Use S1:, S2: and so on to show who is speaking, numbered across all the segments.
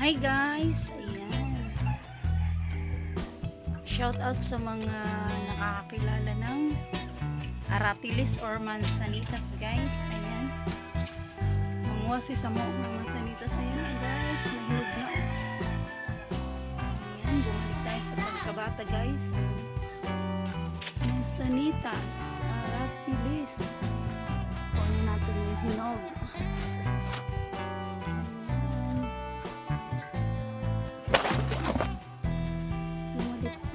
S1: Hi guys! Ayan. Shout out sa mga nakakakilala ng aratilis or mansanitas guys. Ayan. Manguha si Samo ng mansanitas. Ayan guys. Nahulog na. Ayan. Bumalik tayo sa pagkabata guys. Mansanitas. Aratilis. Kunin natin yung hinog.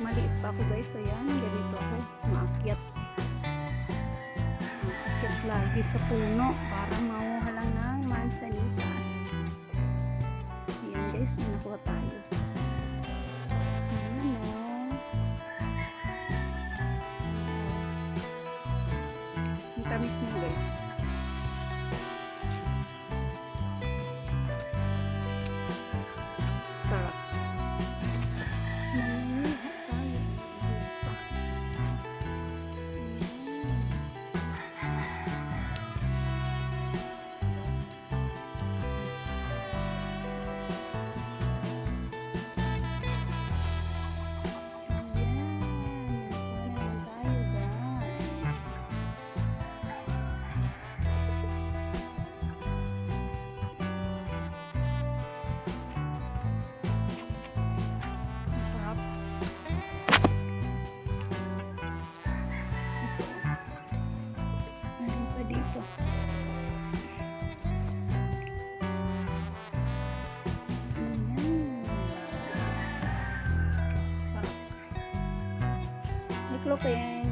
S1: Maliit pa ako guys, ayan, ganito ako maakyat lagi sa puno para makuha lang ng mansanitas. Ayan guys, may nakuha tayo. Ayan o, ang tamis nyo guys. Sarap. Looking.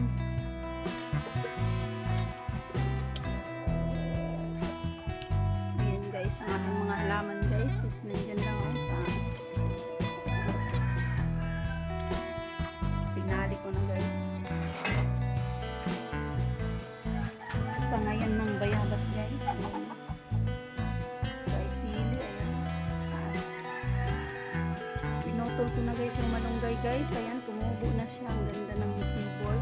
S1: Ayan guys, ang aking mga halaman guys is nandyan lang ako sa pinali ko na guys. Sa ngayon ng bayabas guys. Guys, sili. Ayan. Pinutol ko na guys yung malunggay guys. Ayan, tumubo na siya. Ang ganda ng sibol.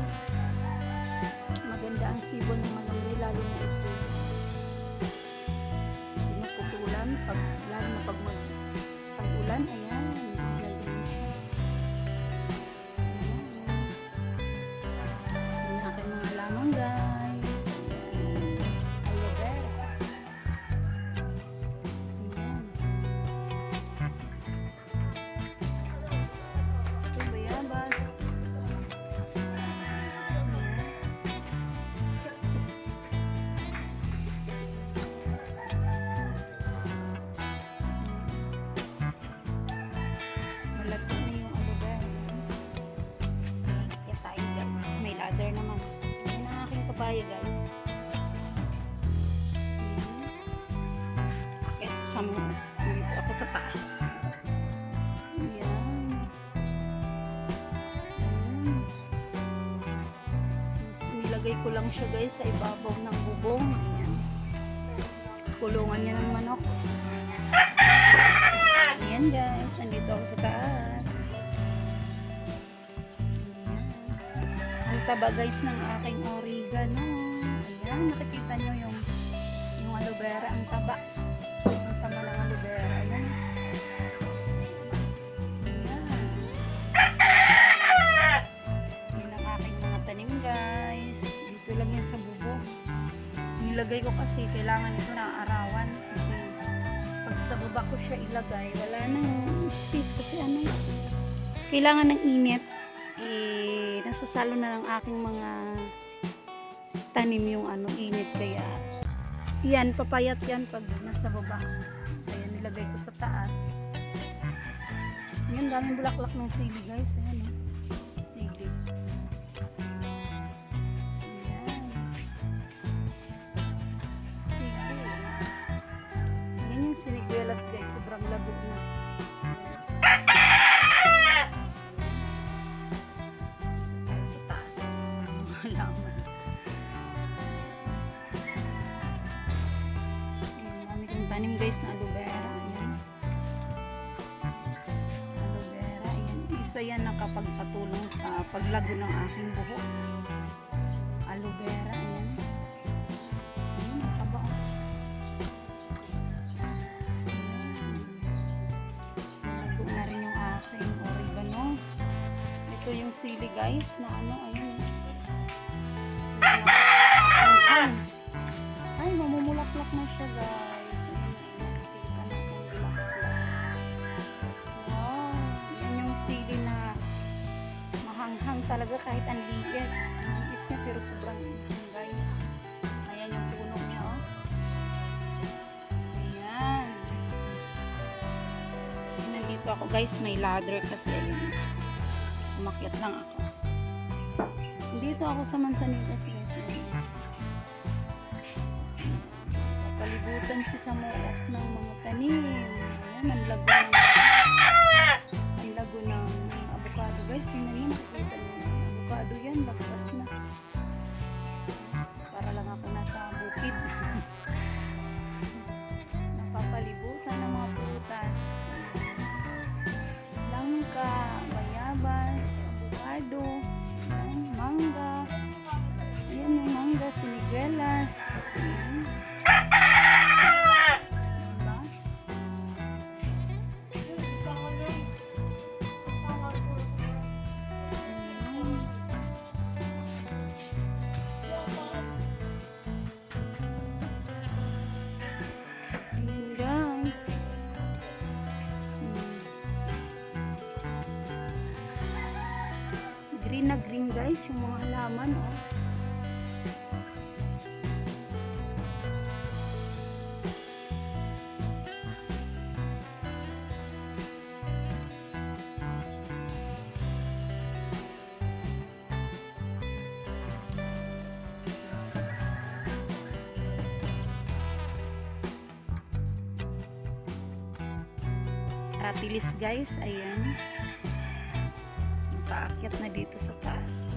S1: Maganda ang sibol ng malunggay, lalo na ito. Pinuputulan, lalo na pag mag-ulan, ayan. Gagawin siya. Ayan. Ang aking mga lamang guys. Aloe vera. Ayan. Ito bayabas. Ladder naman. Yan ang aking papaya guys. Akit sa mga. Dito ako sa taas. Ayan. Nilagay ko lang siya guys sa ibabaw ng bubong. Ayan. Kulungan niya ng manok. Ayan guys. Andito ako sa taas. Taba guys ng aking oregano. Ayan, nakikita nyo yung aloe vera, ang taba. Ang taba ng aloe vera. Ayan. Ayan. Yan ang aking mga tanim guys. Dito lang yan sa bubong. Nilagay ko kasi kailangan ito na arawan. Kasi pag sa baba ko siya ilagay, wala nang space kasi ano. Kailangan ng init. Nasasalo na ng aking mga tanim yung init, kaya yan, papayat yan pag nasa baba. Kaya nilagay ko sa taas. Yan, daming bulaklak ng sili guys. Ayan, sili. Ayan. Sili. Yan yung siniguelas guys, sobrang labog na. Tanim guys na aloe vera. Ayan. Aloe vera. Ayan. Isa yan nakapagpatulong sa paglago ng aking buhok. Aloe vera. Ayan. Ayan. Mataba. Ito yung sili guys na ano, ayun. Ay, mamumulaklak na siya guys. Ayun, nakikita natin bulaklak. Wow, yan yung sili na mahanghang talaga kahit ang liit. Ang liit niya pero sobrang hanghang guys. Ayan yung puno niya oh. Ayan. Nandito ako guys, may ladder kasi ayun. Umakyat lang ako. Dito ako sa Mansanitas guys. Palibutan si Samook ng mga tanim. Ayan, ang lago ng avocado guys. Tingnan niyo, makikita niyo. Avocado yan, baktas na. Para lang ako nasa bukid. Napapalibutan ng mga prutas. Langka, bayabas, avocado, ayan, mangga. Ayan yung mangga, siniguelas. Ayan. Green na green guys yung mga halaman oh. Ratilis guys, ayan. Nakaakyat na dito sa taas.